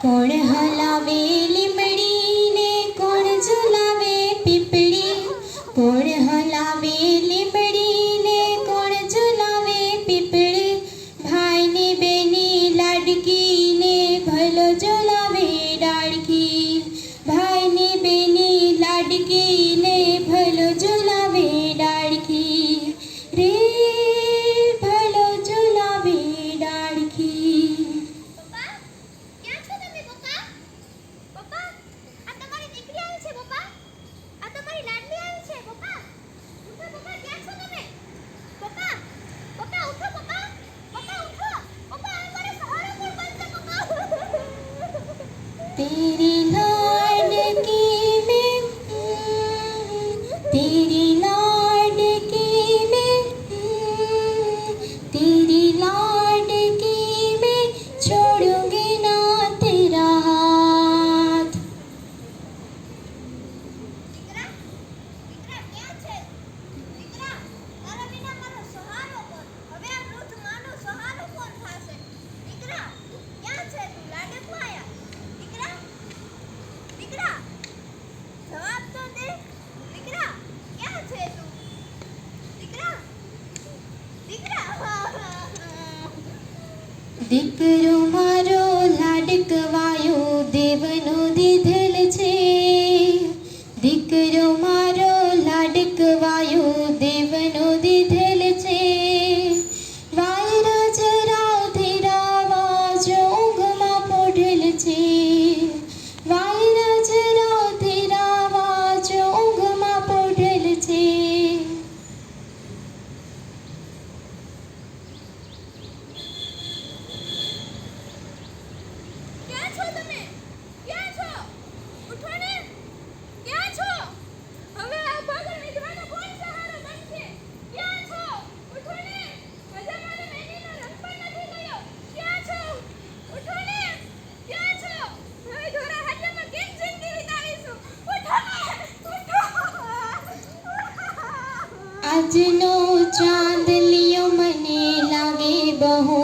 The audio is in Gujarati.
કોણ હલાવે લીમડીને કોણ ઝુલાવે પીપળી, કોણ હલાવે લીમડીને કોણ ઝુલાવે પીપળી, ભાઈને બેની લાડકીને ભલો ઝુલાવે ડાળખી, ભાઈને બેની લાડકીને ભલો ઝુલાવે ડાળખી રે, ભલો ઝુલાવે ડાળખી. પપ્પા ક્યાં છો તમે? પપ્પા પપ્પા આ તમારી દીકરી આવી છે. પપ્પા આ તમારી લાડલી આવી છે. પપ્પા ઉઠો. પપ્પા ક્યાં છો તમે? પપ્પા પપ્પા ઉઠો. પપ્પા પપ્પા ઉઠો. પપ્પા આ મારો સહારો કોણ બનશે? પપ્પા तेरी लाडकी में, तेरी लाडकी में, तेरी लाडकी में छोड़ूंगी ना तेरा हाथ. દીકરા દીકરા ક્યાં છે? દીકરા તારા વિના મારો સહારો કોણ? હવે આ વૃદ્ધ માનો સહારો કોણ થશે? દીકરા ક્યાં છે તું? લાડકવા આયા? દીકરા દીકરા જવાબ તો દે. દીકરા ક્યાં છે તું? દીકરા દીકરા દીકરો મારો લાડકવાયો દેવનો દીધેલ છે, દીકરો મારો લાડકવાયો દેવનો દીધેલ છે, વાયરા જરાવથી રાવા જો ઊંઘમાં પોઢેલ છે, વાયરા જરાવથી રાવા જો ઊંઘમાં પોઢેલ છે. ક્યાં છો તમે? ક્યાં છો? ઉઠો ને. ક્યાં છો? હવે આ ભાગર વિધવાનો કોણ સહારો બનશે? ક્યાં છો? ઉઠો ને. હજે મારે મેનીનો રંગ પણ નથી ગયો. ક્યાં છો? ઉઠો ને. ક્યાં છો? હવે ધોરા હાથમાં કેમ જિંદગી વિતાવીશું? ઉઠો ને. ઉઠો. આજનો ચાંદલિયો મને લાગે બહુ